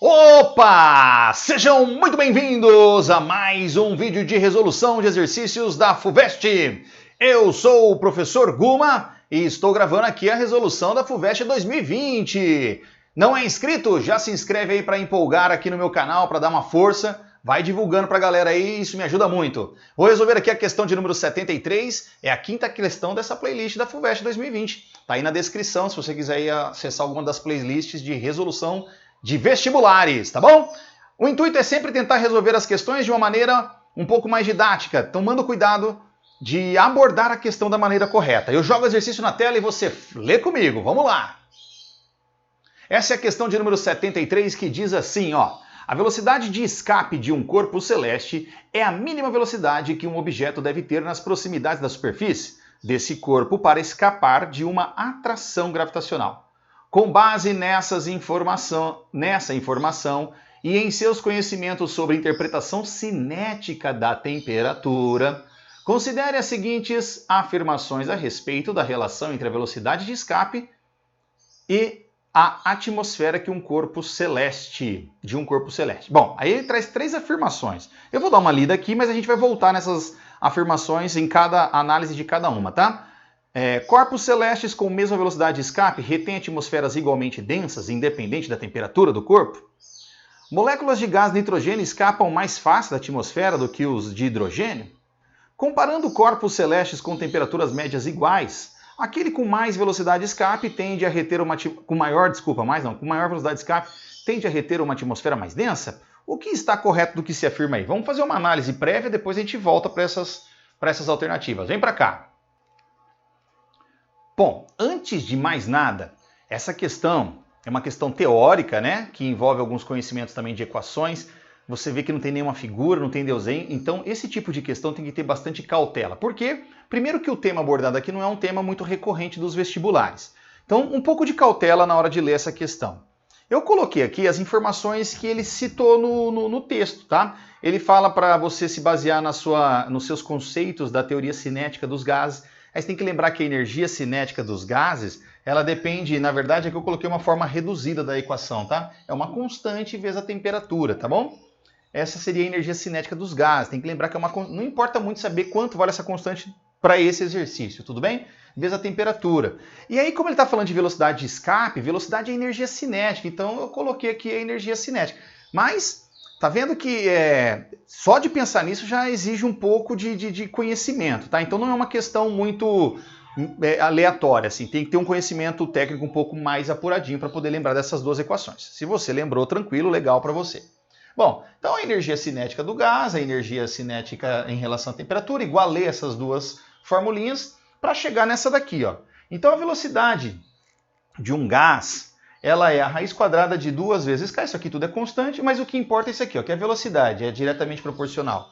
Opa! Sejam muito bem-vindos a mais um vídeo de resolução de exercícios da FUVEST. Eu sou o professor Guma e estou gravando aqui a resolução da FUVEST 2020. Não é inscrito? Já se inscreve aí para empolgar aqui no meu canal, para dar uma força. Vai divulgando para a galera aí, isso me ajuda muito. Vou resolver aqui a questão de número 73, é a quinta questão dessa playlist da FUVEST 2020. Tá aí na descrição se você quiser ir acessar alguma das playlists de resolução de vestibulares, tá bom? O intuito é sempre tentar resolver as questões de uma maneira um pouco mais didática, tomando cuidado de abordar a questão da maneira correta. Eu jogo o exercício na tela e você lê comigo, vamos lá! Essa é a questão de número 73 que diz assim, ó. A velocidade de escape de um corpo celeste é a mínima velocidade que um objeto deve ter nas proximidades da superfície desse corpo para escapar de uma atração gravitacional. Com base nessa informação e em seus conhecimentos sobre interpretação cinética da temperatura, considere as seguintes afirmações a respeito da relação entre a velocidade de escape e a atmosfera de um corpo celeste. Bom, aí ele traz três afirmações. Eu vou dar uma lida aqui, mas a gente vai voltar nessas afirmações em cada análise de cada uma, tá? Corpos celestes com mesma velocidade de escape retêm atmosferas igualmente densas, independente da temperatura do corpo? Moléculas de gás nitrogênio escapam mais fácil da atmosfera do que os de hidrogênio? Comparando corpos celestes com temperaturas médias iguais, aquele com mais velocidade de escape tende a reter com maior velocidade de escape tende a reter uma atmosfera mais densa? O que está correto do que se afirma aí? Vamos fazer uma análise prévia, depois a gente volta para essas alternativas. Vem para cá. Bom, antes de mais nada, essa questão é uma questão teórica, né? Que envolve alguns conhecimentos também de equações. Você vê que não tem nenhuma figura, não tem desenho, então esse tipo de questão tem que ter bastante cautela. Por quê? Primeiro que o tema abordado aqui não é um tema muito recorrente dos vestibulares. Então, um pouco de cautela na hora de ler essa questão. Eu coloquei aqui as informações que ele citou no texto, tá? Ele fala para você se basear nos seus conceitos da teoria cinética dos gases. Aí você tem que lembrar que a energia cinética dos gases, ela depende, na verdade, é que eu coloquei uma forma reduzida da equação, tá? É uma constante vezes a temperatura, tá bom? Essa seria a energia cinética dos gases. Tem que lembrar que não importa muito saber quanto vale essa constante para esse exercício, tudo bem? Vezes a temperatura. E aí, como ele está falando de velocidade de escape, velocidade é energia cinética, então eu coloquei aqui a energia cinética. Mas, tá vendo que só de pensar nisso já exige um pouco de conhecimento, tá? Então não é uma questão muito aleatória, assim. Tem que ter um conhecimento técnico um pouco mais apuradinho para poder lembrar dessas duas equações. Se você lembrou, tranquilo, legal para você. Bom, então a energia cinética do gás, a energia cinética em relação à temperatura, igualei essas duas formulinhas para chegar nessa daqui, ó. Então a velocidade de um gás, ela é a raiz quadrada de 2 vezes K, isso aqui tudo é constante, mas o que importa é isso aqui, ó, que a velocidade é diretamente proporcional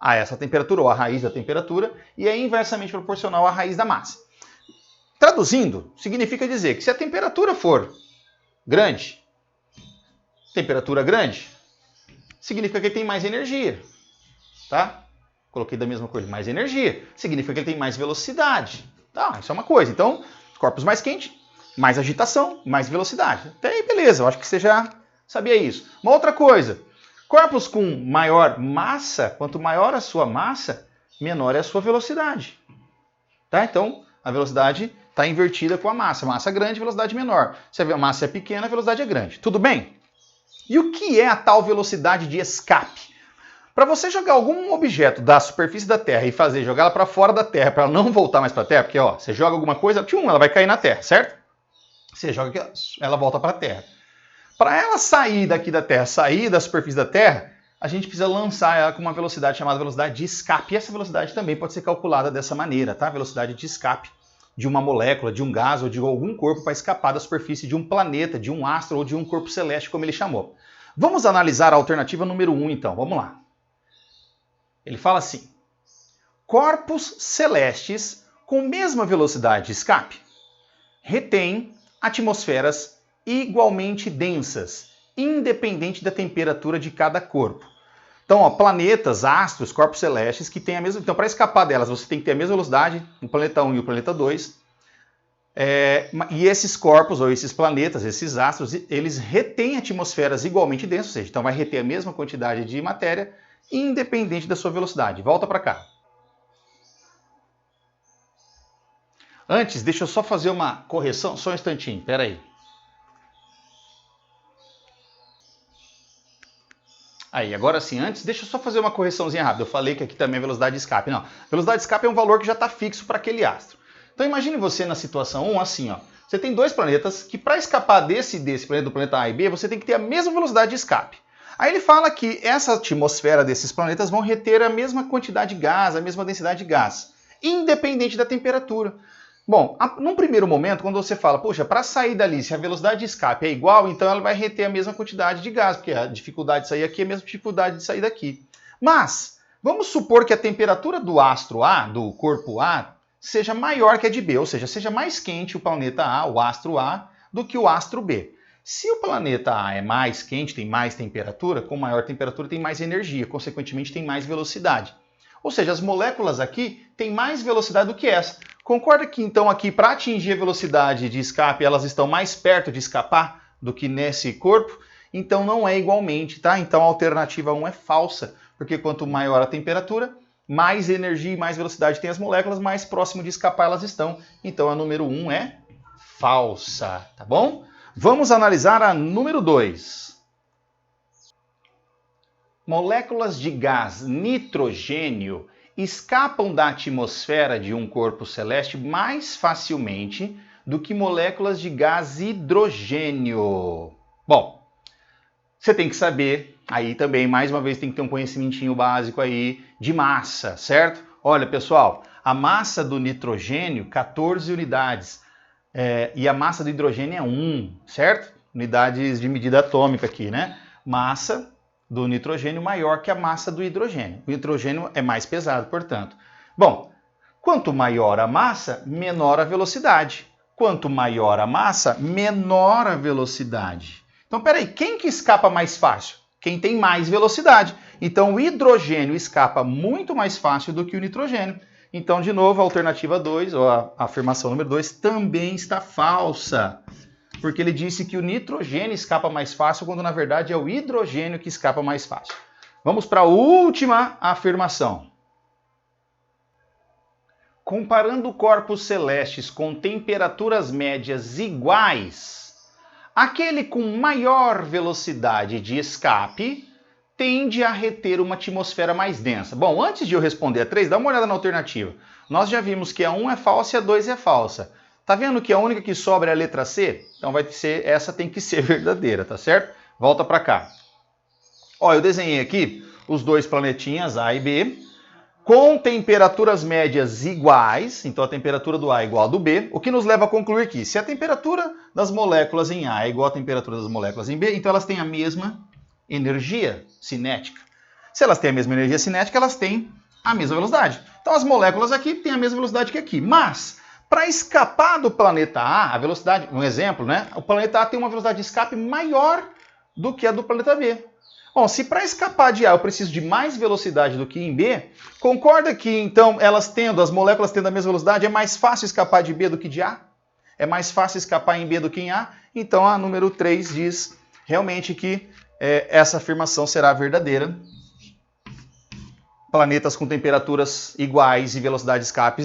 a essa temperatura, ou a raiz da temperatura, e é inversamente proporcional à raiz da massa. Traduzindo, significa dizer que se a temperatura for grande, significa que ele tem mais energia, tá? Coloquei da mesma cor, mais energia. Significa que ele tem mais velocidade. Tá, isso é uma coisa. Então, corpos mais quentes, mais agitação, mais velocidade. Até aí, beleza, eu acho que você já sabia isso. Uma outra coisa, corpos com maior massa, quanto maior a sua massa, menor é a sua velocidade. Tá? Então, a velocidade está invertida com a massa. Massa grande, velocidade menor. Se a massa é pequena, a velocidade é grande. Tudo bem? E o que é a tal velocidade de escape? Para você jogar algum objeto da superfície da Terra e jogar ela para fora da Terra, para ela não voltar mais para a Terra, porque ó, você joga alguma coisa, ela vai cair na Terra, certo? Você joga aqui, ela volta para a Terra. Para ela sair daqui da Terra, sair da superfície da Terra, a gente precisa lançar ela com uma velocidade chamada velocidade de escape. E essa velocidade também pode ser calculada dessa maneira, tá? Velocidade de escape de uma molécula, de um gás ou de algum corpo para escapar da superfície de um planeta, de um astro ou de um corpo celeste, como ele chamou. Vamos analisar a alternativa número 1, então. Vamos lá. Ele fala assim: corpos celestes com mesma velocidade de escape retêm atmosferas igualmente densas, independente da temperatura de cada corpo. Então, ó, planetas, astros, corpos celestes que têm a mesma... Então, para escapar delas, você tem que ter a mesma velocidade, o planeta 1 e o planeta 2. E esses corpos, ou esses planetas, esses astros, eles retêm atmosferas igualmente densas, ou seja, então vai reter a mesma quantidade de matéria, independente da sua velocidade. Volta para cá. Antes, deixa eu só fazer uma correção, só um instantinho, pera aí. Aí, agora sim, antes, deixa eu só fazer uma correçãozinha rápida. Eu falei que aqui também é velocidade de escape. Não, velocidade de escape é um valor que já está fixo para aquele astro. Então imagine você na situação 1 assim, ó. Você tem dois planetas que para escapar desse planeta, do planeta A e B, você tem que ter a mesma velocidade de escape. Aí ele fala que essa atmosfera desses planetas vão reter a mesma quantidade de gás, a mesma densidade de gás, independente da temperatura. Bom, num primeiro momento, quando você fala, poxa, para sair dali, se a velocidade de escape é igual, então ela vai reter a mesma quantidade de gás, porque a dificuldade de sair aqui é a mesma dificuldade de sair daqui. Mas, vamos supor que a temperatura do astro A, do corpo A, seja maior que a de B, ou seja, seja mais quente o planeta A, o astro A, do que o astro B. Se o planeta A é mais quente, tem mais temperatura, com maior temperatura tem mais energia, consequentemente tem mais velocidade. Ou seja, as moléculas aqui têm mais velocidade do que essa. Concorda que então aqui para atingir a velocidade de escape elas estão mais perto de escapar do que nesse corpo? Então não é igualmente, tá? Então a alternativa 1 é falsa, porque quanto maior a temperatura, mais energia e mais velocidade tem as moléculas, mais próximo de escapar elas estão. Então a número 1 é falsa, tá bom? Vamos analisar a número 2. Moléculas de gás nitrogênio escapam da atmosfera de um corpo celeste mais facilmente do que moléculas de gás hidrogênio. Bom, você tem que saber, aí também, mais uma vez, tem que ter um conhecimentinho básico aí de massa, certo? Olha, pessoal, a massa do nitrogênio, 14 unidades, e a massa do hidrogênio é 1, certo? Unidades de medida atômica aqui, né? Massa do nitrogênio maior que a massa do hidrogênio. O hidrogênio é mais pesado, portanto. Bom, quanto maior a massa, menor a velocidade. Quanto maior a massa, menor a velocidade. Então, peraí, quem que escapa mais fácil? Quem tem mais velocidade. Então, o hidrogênio escapa muito mais fácil do que o nitrogênio. Então, de novo, a alternativa 2, ou a afirmação número 2, também está falsa. Porque ele disse que o nitrogênio escapa mais fácil, quando na verdade é o hidrogênio que escapa mais fácil. Vamos para a última afirmação. Comparando corpos celestes com temperaturas médias iguais, aquele com maior velocidade de escape tende a reter uma atmosfera mais densa. Bom, antes de eu responder a 3, dá uma olhada na alternativa. Nós já vimos que a 1 é falsa e a 2 é falsa. Tá vendo que a única que sobra é a letra C? Então essa tem que ser verdadeira, tá certo? Volta para cá. Ó, eu desenhei aqui os dois planetinhas A e B com temperaturas médias iguais, então a temperatura do A é igual a do B, o que nos leva a concluir que se a temperatura das moléculas em A é igual à temperatura das moléculas em B, então elas têm a mesma energia cinética. Se elas têm a mesma energia cinética, elas têm a mesma velocidade. Então as moléculas aqui têm a mesma velocidade que aqui, mas para escapar do planeta A, a velocidade, um exemplo, né? O planeta A tem uma velocidade de escape maior do que a do planeta B. Bom, se para escapar de A eu preciso de mais velocidade do que em B, concorda que então as moléculas tendo a mesma velocidade, é mais fácil escapar de B do que de A? É mais fácil escapar em B do que em A? Então a número 3 diz realmente que essa afirmação será verdadeira. Planetas com temperaturas iguais e velocidade de escape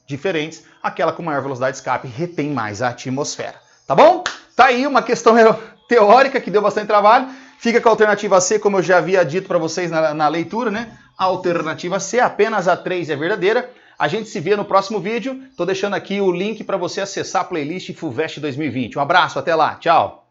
diferentes, aquela com maior velocidade de escape retém mais a atmosfera. Tá bom? Tá aí uma questão teórica que deu bastante trabalho. Fica com a alternativa C, como eu já havia dito para vocês na leitura, né? A alternativa C, apenas a 3 é verdadeira. A gente se vê no próximo vídeo. Tô deixando aqui o link para você acessar a playlist FUVEST 2020. Um abraço, até lá, tchau!